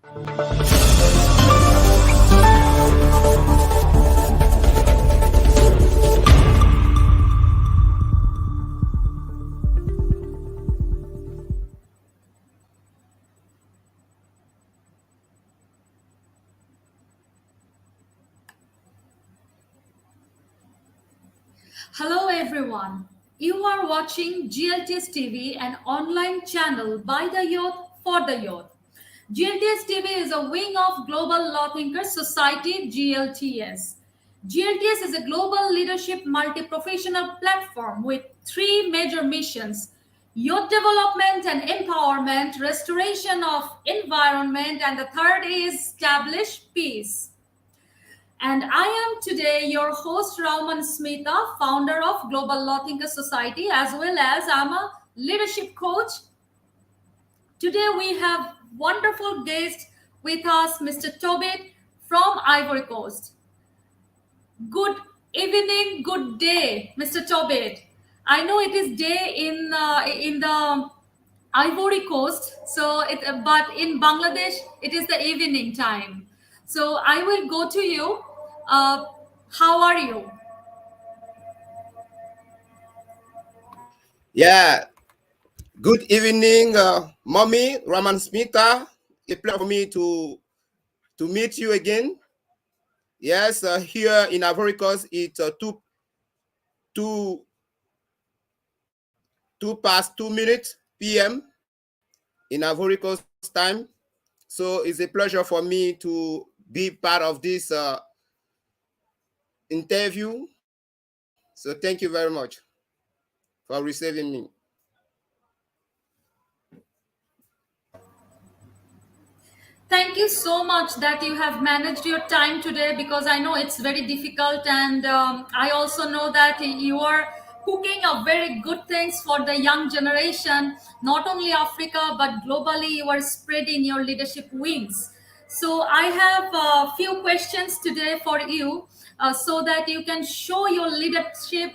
Hello everyone. You are watching GLTS TV, an online channel by the youth for the youth. GLTS TV is a wing of Global Law Thinkers Society GLTS. GLTS is a global leadership multi-professional platform with three major missions: youth development and empowerment, restoration of environment, and the third is establish peace. And I am today your host, Rauman Smita, founder of Global Law Thinker Society, as well as I'm a leadership coach. Today we have wonderful guest with us, Mr. Tobit from Ivory Coast. Good evening, good day, Mr. Tobit. I know it is day in the Ivory Coast, but in Bangladesh it is the evening time. So I will go to you. Uh, how are you? Yeah, good evening, Mommy Raman Smita. A pleasure for me to meet you again. Yes, here in Ivory Coast, it's two past 2 minutes p.m. in Ivory Coast time. So it's a pleasure for me to be part of this interview. So thank you very much for receiving me. Thank you so much that you have managed your time today, because I know it's very difficult, and I also know that you are cooking up very good things for the young generation, not only Africa but globally. You are spreading your leadership wings. So I have a few questions today for you, so that you can show your leadership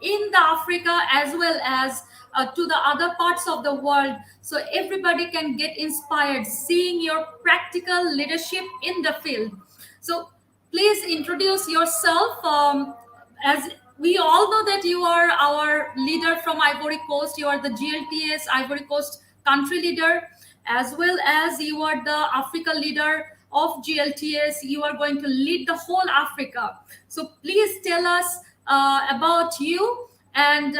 in the Africa as well as to the other parts of the world, so everybody can get inspired seeing your practical leadership in the field. So please introduce yourself. As we all know that you are our leader from Ivory Coast, you are the GLTS Ivory Coast country leader, as well as you are the Africa leader of GLTS. You are going to lead the whole Africa. So please tell us about you, and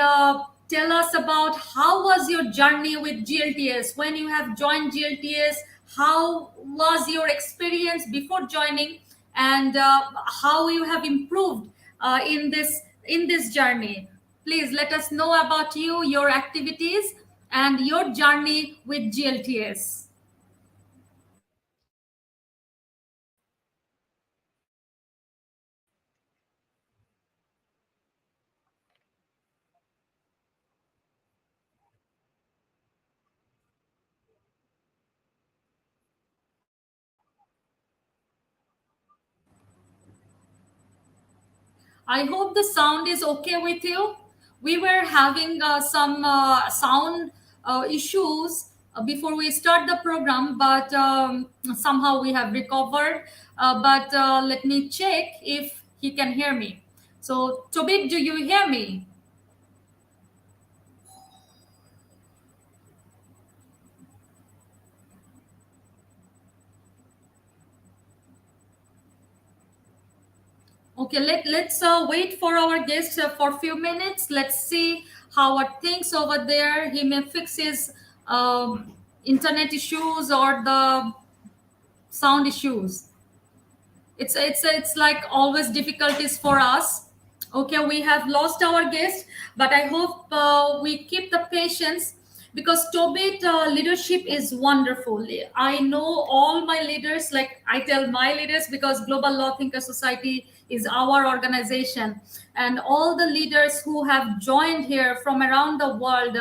tell us about how was your journey with GLTS when you have joined GLTS. How was your experience before joining, and how you have improved in this journey. Please let us know about you, your activities, and your journey with GLTS. I hope the sound is okay with you. We were having some sound issues before we start the program, but somehow we have recovered. But let me check if he can hear me. So, Tobit, do you hear me? Okay, let's wait for our guest for a few minutes. Let's see how are things over there. He may fix his internet issues or the sound issues. It's like always difficulties for us. Okay, we have lost our guest, but I hope we keep the patience, because Tobit leadership is wonderful. I know all my leaders, like I tell my leaders, because Global Law Thinker Society is our organization, and all the leaders who have joined here from around the world,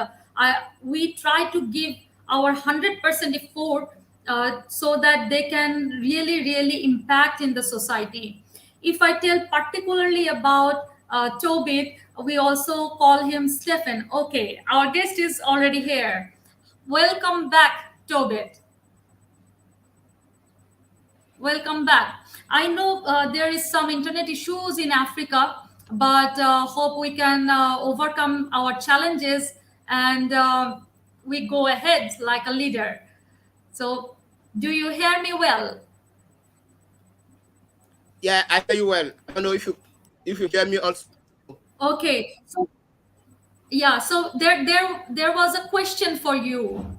we try to give our 100% effort, so that they can really, really impact in the society. If I tell particularly about Tobit, we also call him Stephen. Okay, our guest is already here. Welcome back, Tobit. Welcome back. I know there is some internet issues in Africa, but hope we can overcome our challenges and we go ahead like a leader. So, do you hear me well? Yeah, I hear you well. I don't know if you hear me also. Okay. So, yeah. So there was a question for you.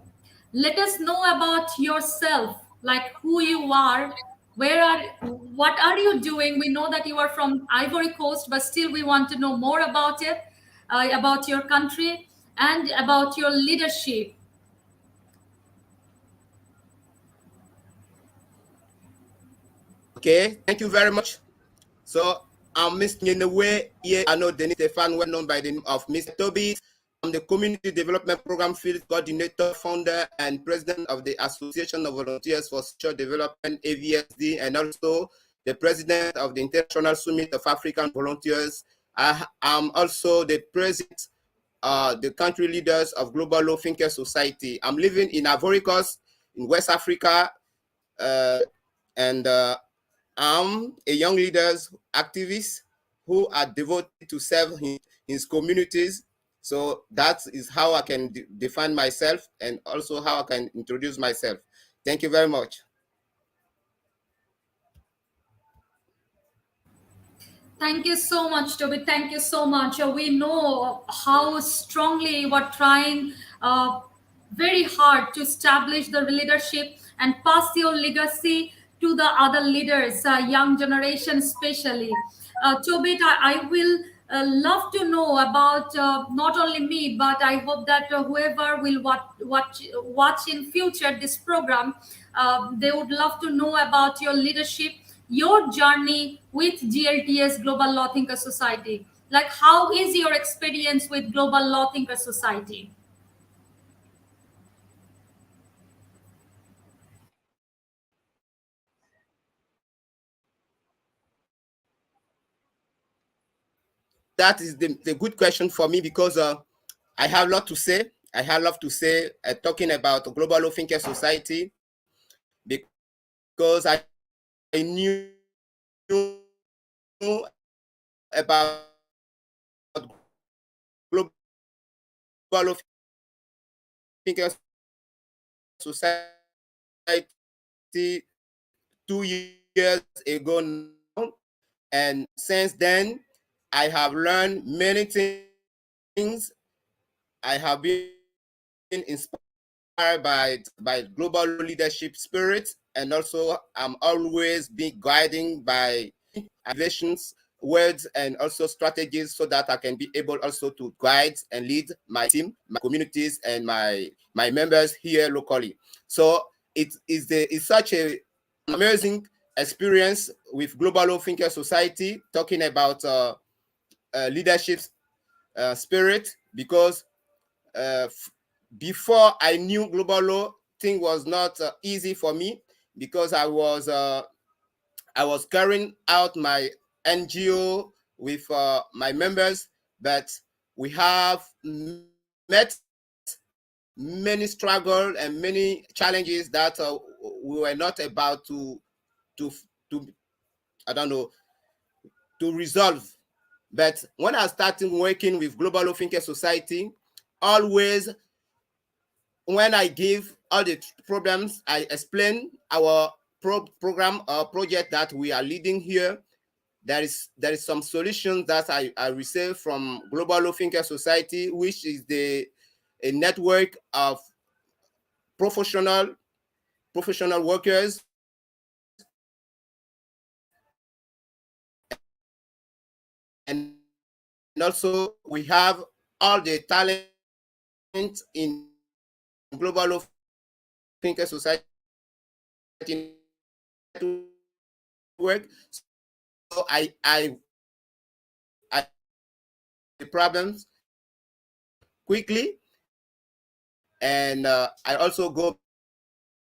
Let us know about yourself, like who you are, where are, what are you doing. We know that you are from Ivory Coast, but still we want to know more about it, about your country and about your leadership. Okay, thank you very much. So I'm Mr. Nyenewe here. I know Denis Stefan, well known by the name of Mr. Tobit. I'm the Community Development Program Field Coordinator, founder, and president of the Association of Volunteers for Social Development, AVSD, and also the president of the International Summit of African Volunteers. I am also the president, the country leaders of Global Law Thinker Society. I'm living in Ivory Coast in West Africa, uh, and I'm a young leaders activist who are devoted to serve his communities. So that is how I can define myself and also how I can introduce myself. Thank you very much. Thank you so much, Toby. Thank you so much. We know how strongly you are trying very hard to establish the leadership and pass your legacy to the other leaders, young generation especially. Tobit, I will love to know about not only me, but I hope that whoever will watch in future this program, they would love to know about your leadership, your journey with GLTS Global Law Thinker Society. Like, how is your experience with Global Law Thinker Society? That is the good question for me because I have a lot to say. I have a lot to say talking about Global Law Thinker Society because I knew about Global Law Thinker Society 2 years ago now. And since then, I have learned many things. I have been inspired by global leadership spirit, and also I'm always being guiding by innovations, words, and also strategies so that I can be able also to guide and lead my team, my communities, and my members here locally. So it's such a amazing experience with Global Law Thinker Society talking about leadership spirit because before I knew global law, thing was not easy for me because I was carrying out my NGO with my members, but we have met many struggles and many challenges that we were not about to to I don't know to resolve. But when I started working with Global Law Thinker Society, always when I give all the problems, I explain our program or project that we are leading here. There is some solutions that I received from Global Law Thinker Society, which is a network of professional professional workers, and also we have all the talent in Global Law Thinker Society network. So I the problems quickly, and I also go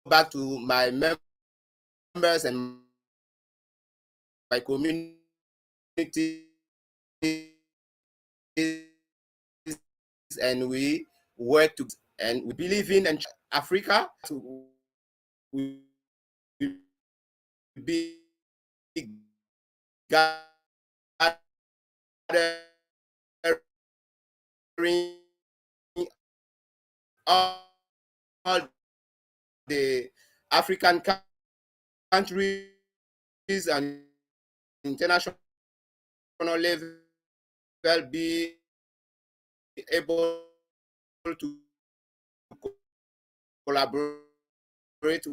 back to my members and my community, and we work together. And we believe in and Africa. We the African countries and international level, be able to collaborate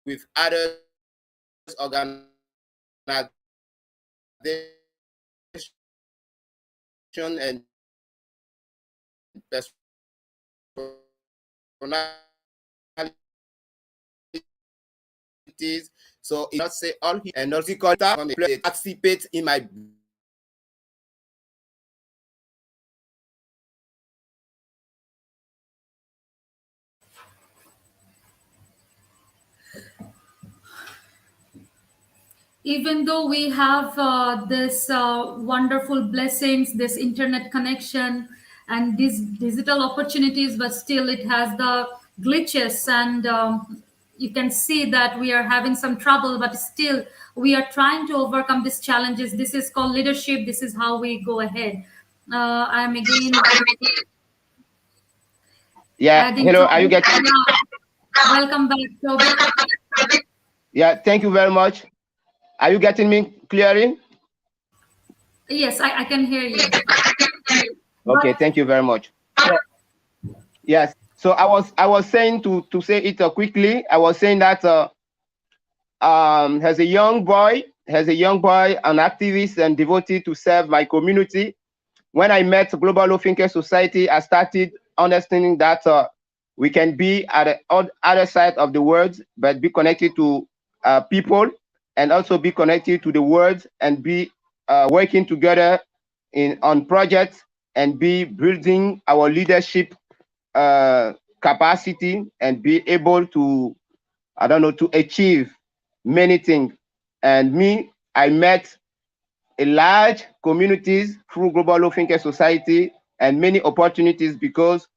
with others organization and personalities. So it not say all and also participate in my Even though we have this wonderful blessings, this internet connection and these digital opportunities, but still it has the glitches, and you can see that we are having some trouble, but still we are trying to overcome these challenges. This is called leadership. This is how we go ahead. I'm again Yeah, adding hello, are you Tobit. getting? Yeah. Welcome back, Tobit. Yeah, thank you very much. Are you getting me clearly? Yes, I can hear you. Okay, But thank you very much. Yes, so I was saying to say it quickly. I was saying that as a young boy, an activist and devotee to serve my community. When I met Global Law Thinkers Society, I started understanding that we can be at the other side of the world, but be connected to people, and also be connected to the world, and be working together on projects, and be building our leadership capacity, and be able to, I don't know, to achieve many things. And me, I met a large communities through Global Law Thinkers Society, and many opportunities, because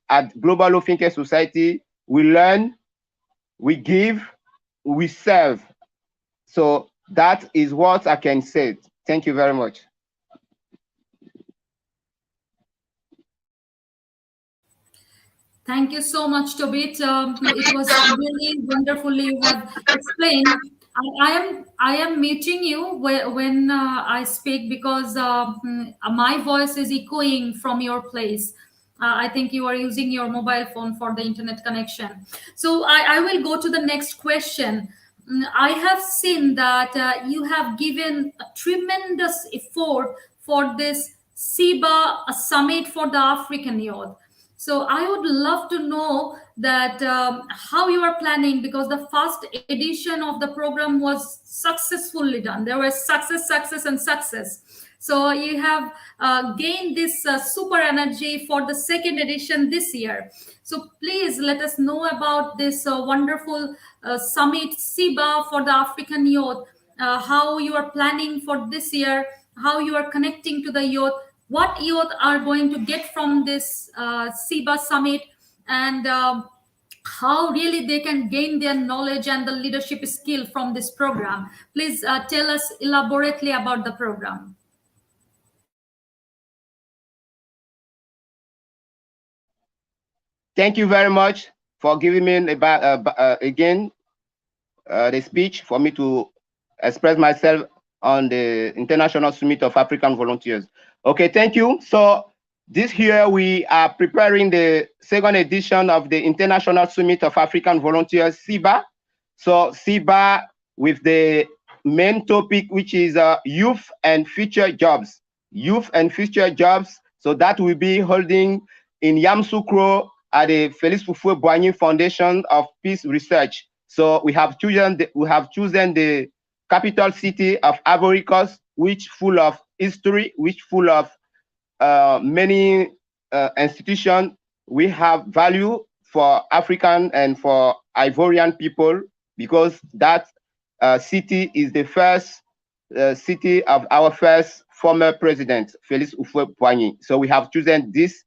at Global Law Thinkers Society, we learn, we give, we serve. So that is what I can say. Thank you very much. thank you so much, Tobit. It was really wonderfully you have explained. I am meeting you when I speak, because my voice is echoing from your place. I think you are using your mobile phone for the internet connection. So I will go to the next question. I have seen that you have given a tremendous effort for this SIBA summit for the African youth. So I would love to know that how you are planning, because the first edition of the program was successfully done. There was success, success, and success. So you have gained this super energy for the second edition this year. So please let us know about this wonderful summit SIBA for the African youth. How you are planning for this year, how you are connecting to the youth, what youth are going to get from this SIBA summit, and how really they can gain their knowledge and the leadership skill from this program. Please tell us elaborately about the program. Thank you very much for giving me again the speech for me to express myself on the International Summit of African Volunteers. Okay, thank you. So this year we are preparing the second edition of the International Summit of African Volunteers, SIBA. So SIBA with the main topic, which is youth and future jobs. Youth and future jobs. So that will be holding in Yamoussoukro at the Félix Houphouët-Boigny Foundation of Peace Research. So we have chosen the capital city of Ivory Coast, which full of history, which full of many institutions. We have value for African and for Ivorian people, because that city is the first city of our first former president, Félix Houphouët-Boigny. So we have chosen this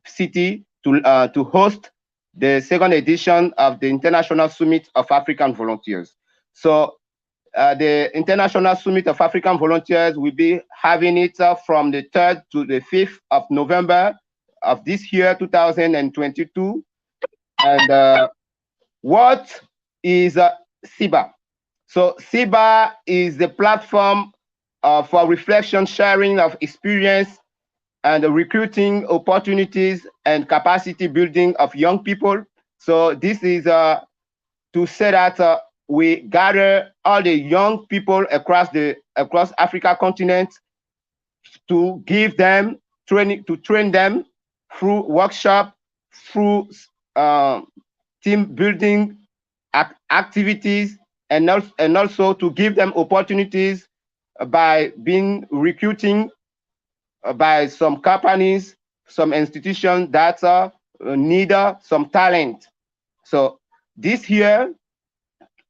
city to host the second edition of the International Summit of African Volunteers. So The International Summit of African Volunteers will be having it from the 3rd to the 5th of November of this year, 2022. And what is SIBA? So SIBA is the platform for reflection, sharing of experience, and recruiting opportunities and capacity building of young people. So this is to say that we gather all the young people across Africa continent to give them training, to train them through workshop, through team building activities, and also to give them opportunities by being recruiting by some companies, some institutions that need some talent. So this year,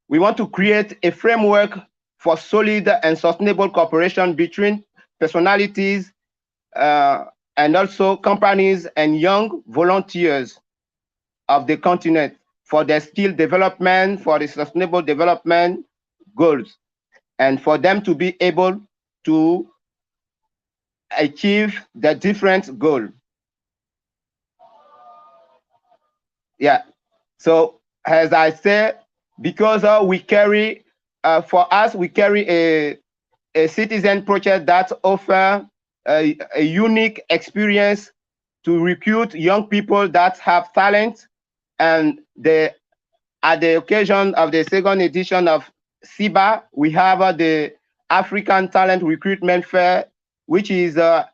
we want to create a framework for solid and sustainable cooperation between personalities and also companies and young volunteers of the continent for their skill development, for the sustainable development goals, and for them to be able to achieve the different goal. Yeah. So as I said, because we carry, for us, we carry a citizen project that offer a unique experience to recruit young people that have talent. And at the occasion of the second edition of SIBA, we have the African Talent Recruitment Fair, which is a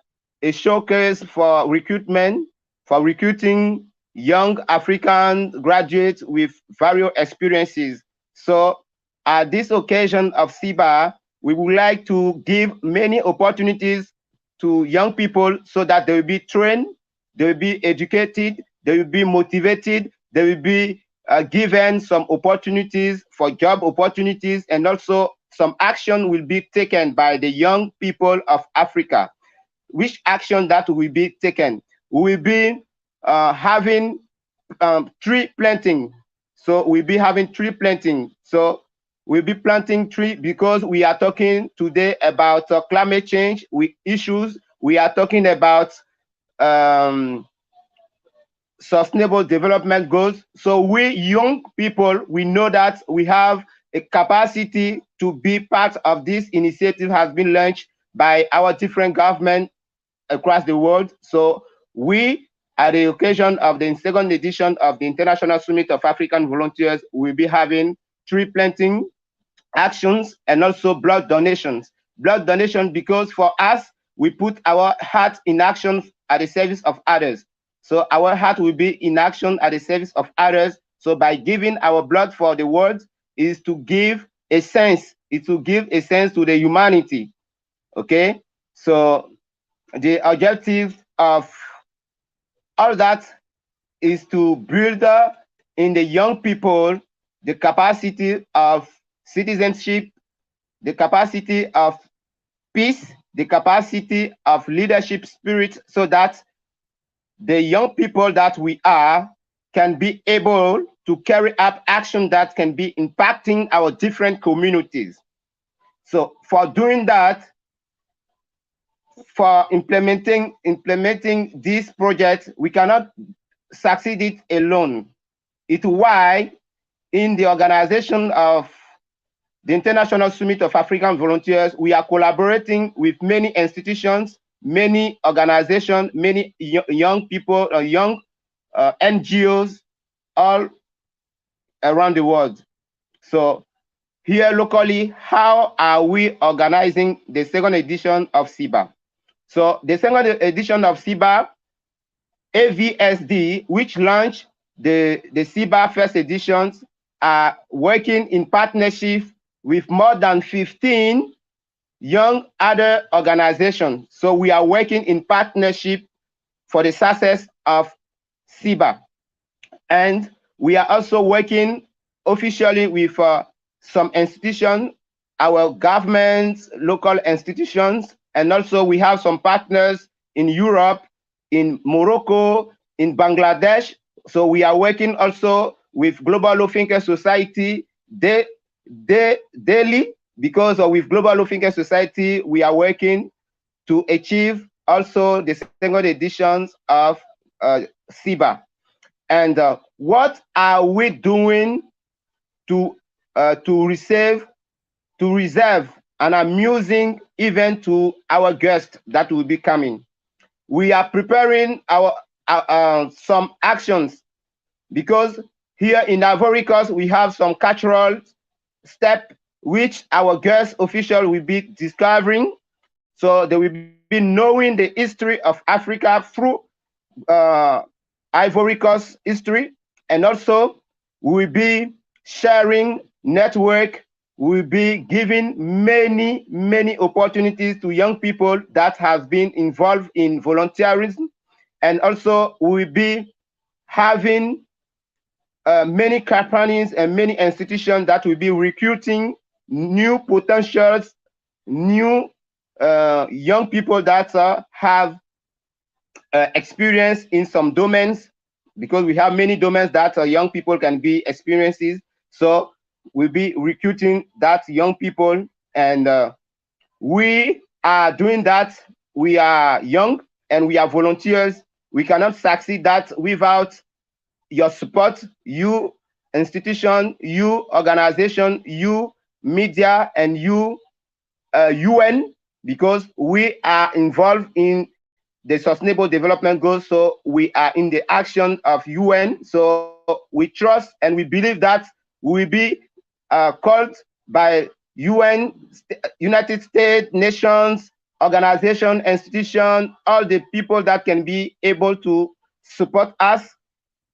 showcase for recruitment, for recruiting young African graduates with various experiences. So at this occasion of SIBA, we would like to give many opportunities to young people so that they will be trained, they will be educated, they will be motivated, they will be given some opportunities for job opportunities, and also some action will be taken by the young people of Africa. Which action that will be taken? We will be having tree planting. So we'll be having tree planting. So we'll be planting tree because we are talking today about climate change issues. We are talking about sustainable development goals. So we young people, we know that we have a capacity to be part of this initiative has been launched by our different governments across the world. So we, at the occasion of the second edition of the International Summit of African Volunteers, will be having tree planting actions and also blood donations. Blood donation because for us, we put our heart in action at the service of others. So our heart will be in action at the service of others. So by giving our blood for the world is to give a sense, to the humanity. Okay, so the objective of all that is to build in the young people the capacity of citizenship, the capacity of peace, the capacity of leadership spirit, so that the young people that we are can be able to carry out action that can be impacting our different communities. So for doing that, for implementing this project, we cannot succeed it alone. It's why in the organization of the International Summit of African Volunteers, we are collaborating with many institutions, many organizations, many young people, young NGOs all around the world. So here locally, how are we organizing the second edition of SIBA? So the second edition of SIBA, AVSD, which launched the SIBA first editions, are working in partnership with more than 15 young other organizations. So we are working in partnership for the success of SIBA. And we are also working officially with some institutions, our governments, local institutions, and also we have some partners in Europe, in Morocco, in Bangladesh. So we are working also with Global Law Thinker Society, Delhi, because with Global Low Thinker Society, we are working to achieve also the second editions of SIBA. And what are we doing to reserve an amusing event to our guests that will be coming? We are preparing our some actions, because here in Ivory Coast we have some cultural step which our guest official will be discovering. So they will be knowing the history of Africa through Ivory Coast history, and also we will be sharing network. We will be giving many opportunities to young people that have been involved in volunteerism, and also we will be having many companies and many institutions that will be recruiting new potentials, new young people that have experience in some domains, because we have many domains that young people can be experiences. So we'll be recruiting that young people, and we are doing that. We are young and we are volunteers. We cannot succeed that without your support, you institution, you organization, you media, and you UN, because we are involved in the Sustainable Development Goals. So we are in the action of UN. So we trust and we believe that we will be called by UN, United States, nations, organization, institution, all the people that can be able to support us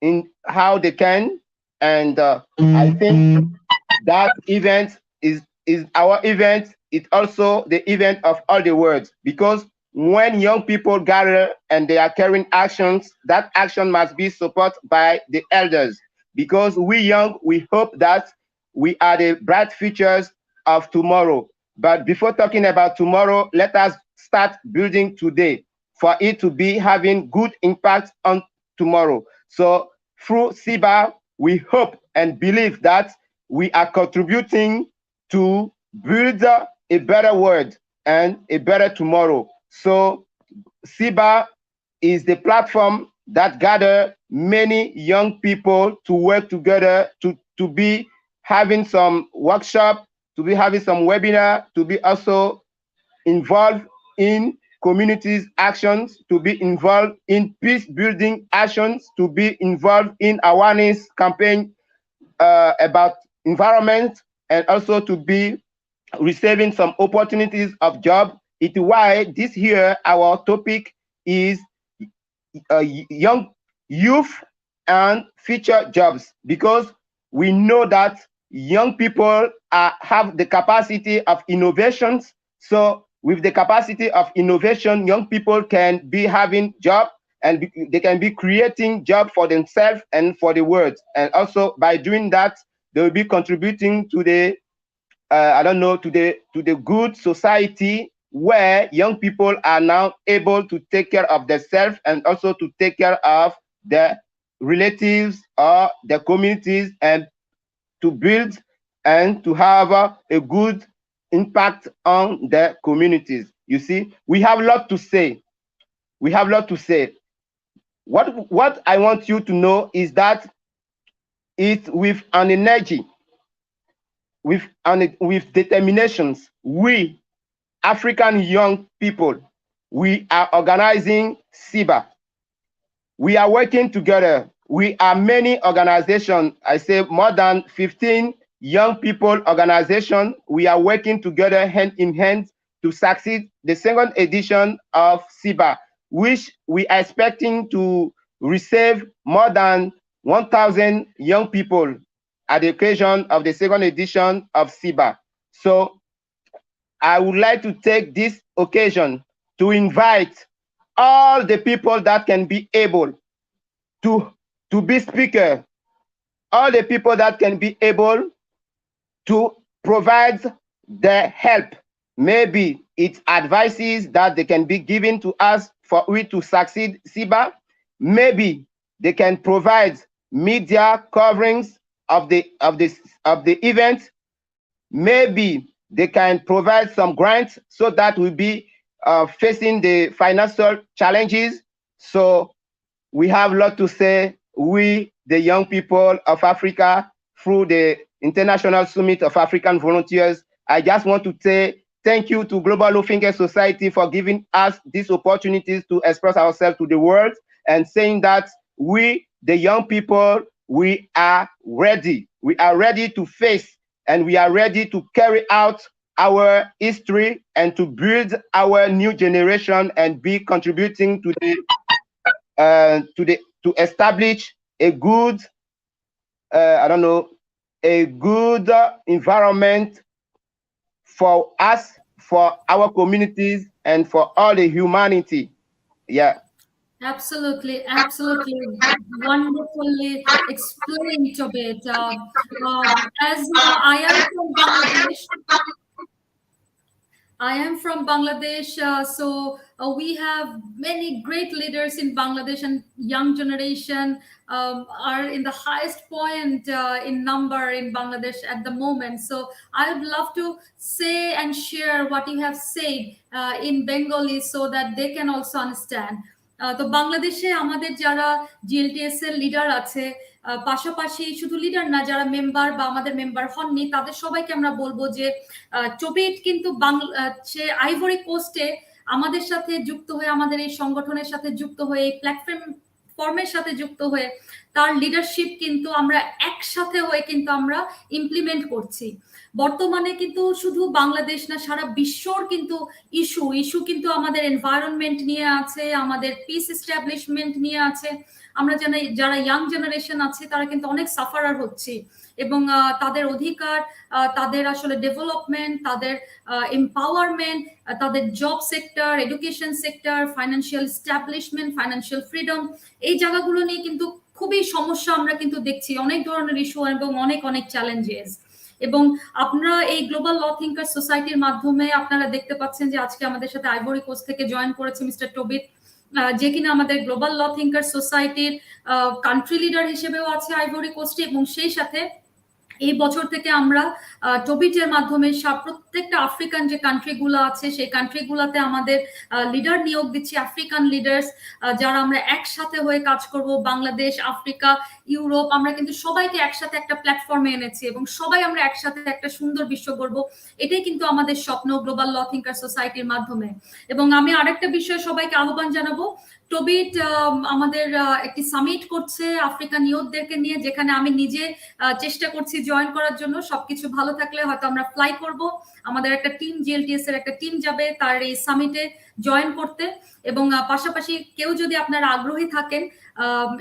in how they can. And I think that event is our event. It's also the event of all the world, because when young people gather and they are carrying actions, that action must be supported by the elders, because we young, we hope that we are the bright futures of tomorrow. But before talking about tomorrow, let us start building today for it to be having good impact on tomorrow. So through SIBA, we hope and believe that we are contributing to build a better world and a better tomorrow. So SIBA is the platform that gather many young people to work together, to be having some workshop, to be having some webinar, to be also involved in communities actions, to be involved in peace building actions, to be involved in awareness campaign about environment, and also to be receiving some opportunities of job. It's why this year our topic is young youth and future jobs, because we know that young people have the capacity of innovations. So with the capacity of innovation, young people can be having job, and they can be creating job for themselves and for the world. And also by doing that, they will be contributing to the I don't know, to the good society, where young people are now able to take care of themselves and also to take care of their relatives or their communities, and to build and to have a good impact on their communities. You see, we have a lot to say. We have a lot to say. What I want you to know is that it's with an energy, with determinations, we African young people, we are organizing SIBA. We are working together. We are many organizations. I say more than 15 young people organizations. We are working together hand in hand to succeed the second edition of SIBA, which we are expecting to receive more than 1,000 young people at the occasion of the second edition of SIBA. So I would like to take this occasion to invite all the people that can be able to be speaker, all the people that can be able to provide the help. Maybe it's advices that they can be given to us for we to succeed SIBA. Maybe they can provide media coverings of the event. Maybe they can provide some grants so that we'll be facing the financial challenges. So we have a lot to say, we, the young people of Africa, through the International Summit of African Volunteers. I just want to say thank you to Global Low Finger Society for giving us these opportunities to express ourselves to the world, and saying that we, the young people, we are ready. We are ready to face, and we are ready to carry out our history and to build our new generation and be contributing to to establish a good a good environment for us, for our communities, and for all the humanity. Yeah. Absolutely, absolutely, wonderfully explained, Tobit. As I am from Bangladesh, so we have many great leaders in Bangladesh, and young generation are in the highest point in number in Bangladesh at the moment. So I would love to say and share what you have said in Bengali so that they can also understand. তো বাংলাদেশে আমাদের যারা GLTS এর leader আছে, পাশাপাশি শুধু leader না, যারা মেম্বার বা আমাদের মেম্বার হননি, তাদের সবাইকে আমরা বলবো যে টোবিট কিন্তু সে আইভরি কোস্টে আমাদের সাথে যুক্ত হয়ে, আমাদের এই সংগঠনের সাথে যুক্ত হয়ে, এই প্ল্যাটফর্ম ফর্মের সাথে যুক্ত হয়ে তার লিডারশিপ কিন্তু আমরা একসাথে হয়ে কিন্তু আমরা ইমপ্লিমেন্ট করছি। বর্তমানে কিন্তু শুধু বাংলাদেশ না, সারা বিশ্বর কিন্তু ইস্যু কিন্তু আমাদের এনভায়রনমেন্ট নিয়ে আছে, আমাদের পিস এস্টাবলিশমেন্ট নিয়ে আছে। আমরা জানি যারা ইয়াং জেনারেশন আছে তারা কিন্তু অনেক সাফারার হচ্ছে, এবং তাদের অধিকার, তাদের আসলে ডেভেলপমেন্ট, তাদের এম্পাওয়ারমেন্ট, তাদের job sector, education sector, financial establishment, financial freedom, এই জায়গাগুলো নিয়ে কিন্তু খুবই সমস্যা আমরা কিন্তু দেখছি, অনেক ধরনের ইস্যু এবং অনেক চ্যালেঞ্জেস। এবং আপনারা এই গ্লোবাল ল থিঙ্কার সোসাইটির মাধ্যমে আপনারা দেখতে পাচ্ছেন যে আজকে আমাদের সাথে আইভরি কোস্ট থেকে জয়েন করেছে মিস্টার টোবিট, যে কিনা আমাদের গ্লোবাল ল থিঙ্কার সোসাইটির কান্ট্রি লিডার হিসেবেও আছে আইভরি কোস্টে, এবং সেই সাথে এই বছর থেকে আমরা টোবিটের মাধ্যমে প্রত্যেকটা আফ্রিকান যে কান্ট্রিগুলো আছে সেই কান্ট্রিগুলোতে আমাদের লিডার নিয়োগ দিচ্ছি, আফ্রিকান লিডার্স, যারা আমরা একসাথে হয়ে কাজ করব। বাংলাদেশ, আফ্রিকা, ইউরোপ, আমরা কিন্তু সবাইকে একসাথে একটা প্ল্যাটফর্মে এনেছি এবং সবাই আমরা একসাথে একটা সুন্দর বিশ্ব গড়ব। এটাই কিন্তু আমাদের স্বপ্ন গ্লোবাল ল থিঙ্কার সোসাইটির মাধ্যমে। এবং আমি আরেকটা বিষয় সবাইকে আহ্বান জানাবো, টোবিট আমাদের একটি সামিট করছে আফ্রিকান ইয়ুথদেরকে নিয়ে, যেখানে আমি নিজে চেষ্টা করছি জয়েন করার জন্য। সবকিছু ভালো থাকলে হয়তো আমরা ফ্লাই করব, আমাদের একটা টিম, জিএলটিএস এর একটা টিম যাবে তার এই সামিটে জয়েন করতে। এবং পাশাপাশি কেউ যদি আপনারা আগ্রহী থাকেন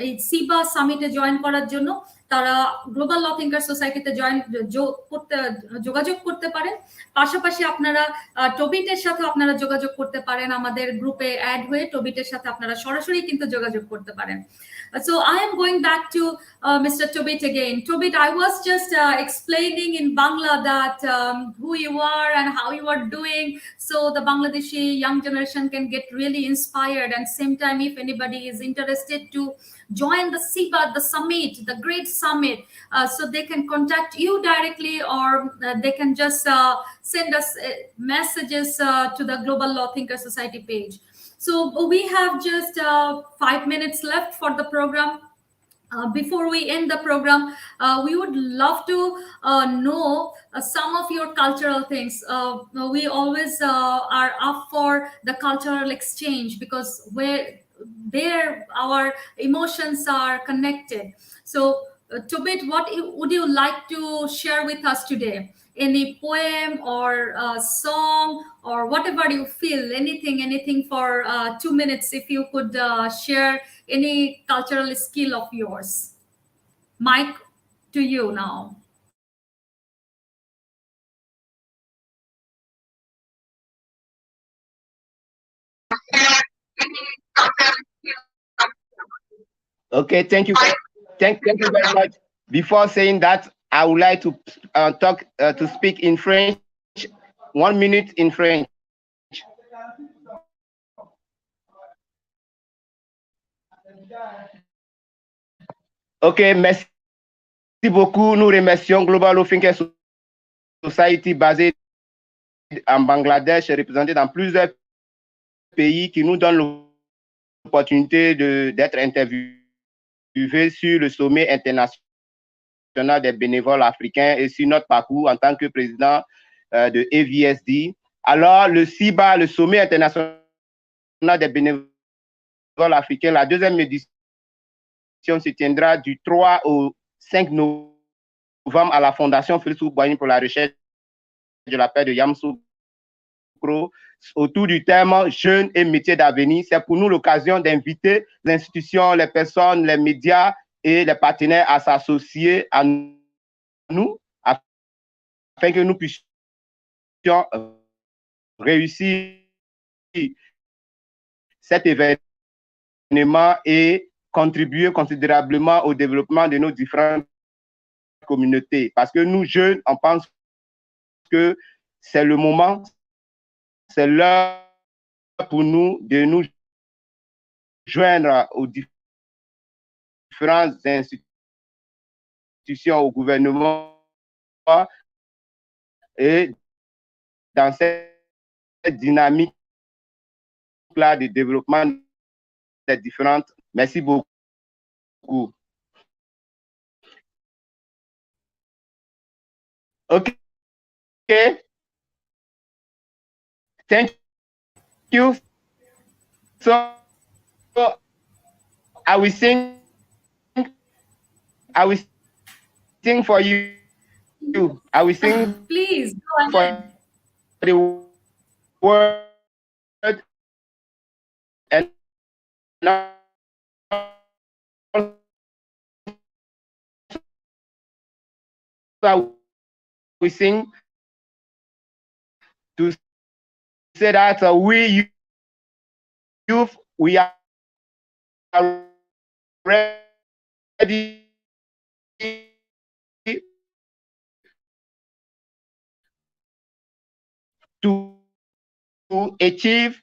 এই সিবা সামিটে জয়েন করার জন্য, তারা গ্লোবাল ল থিঙ্কার সোসাইটিতে যোগাযোগ করতে পারেন। পাশাপাশি আপনারা টোবিটের সাথে আপনারা যোগাযোগ করতে পারেন, আমাদের গ্রুপে অ্যাড হয়ে টোবিটের সাথে আপনারা সরাসরি কিন্তু যোগাযোগ করতে পারেন। So I am going back to Mr. Tobit again. Tobit, I was just explaining in Bangla that who you are and how you are doing, so the Bangladeshi young generation can get really inspired, and same time if anybody is interested to join the SIBA, the summit, the great summit, so they can contact you directly, or they can just send us messages to the Global Law Thinker Society page. So we have just 5 minutes left for the program. Before we end the program, we would love to know some of your cultural things. We always are up for the cultural exchange, because there our emotions are connected. So Tobit, what would you like to share with us today? Any poem or song or whatever you feel, anything for 2 minutes, if you could share any cultural skill of yours. Mic to you now. Okay, thank you. Thank you very much. Before saying that, I would like to speak in French. 1 minute in French. Ok, merci beaucoup. Nous remercions Global Thinker Society basée en Bangladesh, représenté dans plusieurs pays qui nous donnent l'opportunité d'être interviewés sur le sommet international des bénévoles africains et sur notre parcours en tant que président de AVSD. Alors, le SIBA, le sommet international des bénévoles africains, la deuxième édition se tiendra du 3 au 5 novembre à la Fondation Félix Houphouët-Boigny pour la recherche de la paix de Yamoussoukro autour du thème Jeunes et métiers d'avenir. C'est pour nous l'occasion d'inviter les institutions, les personnes, les médias et les partenaires à s'associer à nous afin que nous puissions réussir cet événement et contribuer considérablement au développement de nos différentes communautés. Parce que nous, jeunes, on pense que c'est le moment, c'est l'heure pour nous de nous joindre aux différentes institutions, au gouvernement et dans cette dynamique-là de développement des différentes. Merci beaucoup. Okay. Thank you. So I will sing for you. I will sing Please go ahead. for the word and we sing to say that we youth, we are ready to achieve.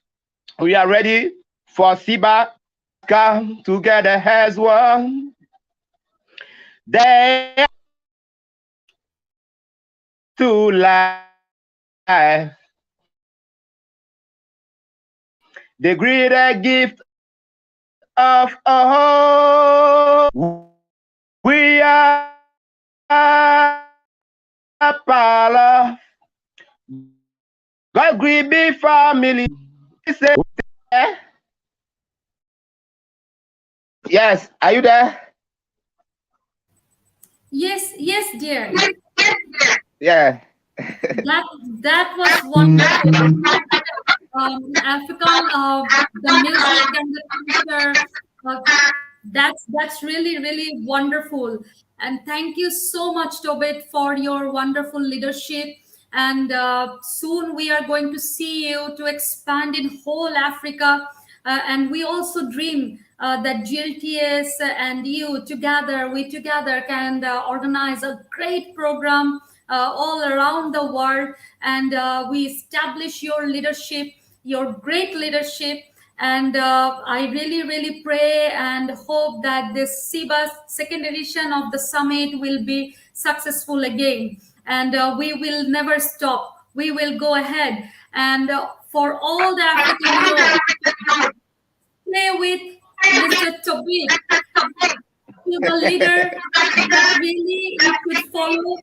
We are ready for SIBA. Come together as one. They to life. The greater gift of all. We are a part of God great big family. Yes, are you there? Yes, yes, dear. Yeah. That was wonderful. African, the music and the culture. Uh, that's really wonderful. And thank you so much, Tobit, for your wonderful leadership. And soon we are going to see you to expand in whole Africa. And we also dream that GLTS and you together, we together can organize a great program all around the world, and we establish your leadership, your great leadership. And I really pray and hope that this SIBA second edition of the summit will be successful again, and we will never stop. We will go ahead, and for all the African youth, stay with Mr. Tobit. He's a leader that really you could follow.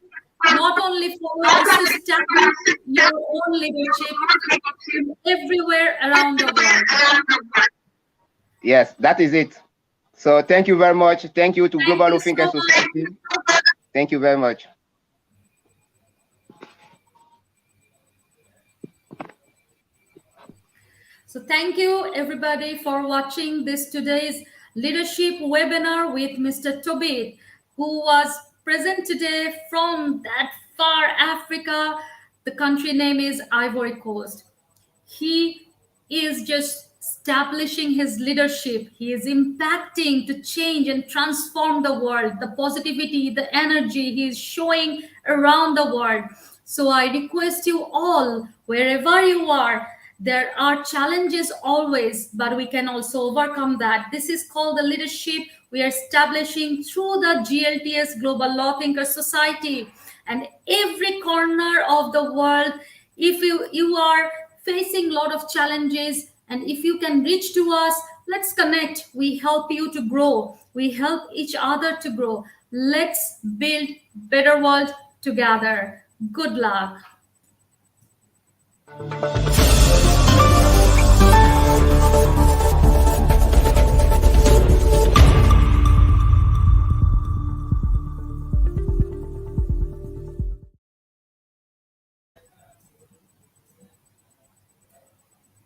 Not only follow, also establish your own leadership everywhere around the world. Yes, that is it. So thank you very much. Thank you to Thank Global you Thinkers so Society. Thank you very much. So thank you everybody for watching this today's leadership webinar with Mr. Tobit, who was present today from that far Africa. The country name is Ivory Coast. He is just establishing his leadership. He is impacting to change and transform the world. The positivity, the energy he is showing around the world. So I request you all, wherever you are, there are challenges always, but we can also overcome that. This is called the leadership we are establishing through the GLTS Global Law Thinkers Society. And every corner of the world If you are facing a lot of challenges, and if you can reach to us, let's connect. We help you to grow, we help each other to grow. Let's build better world together. Good luck.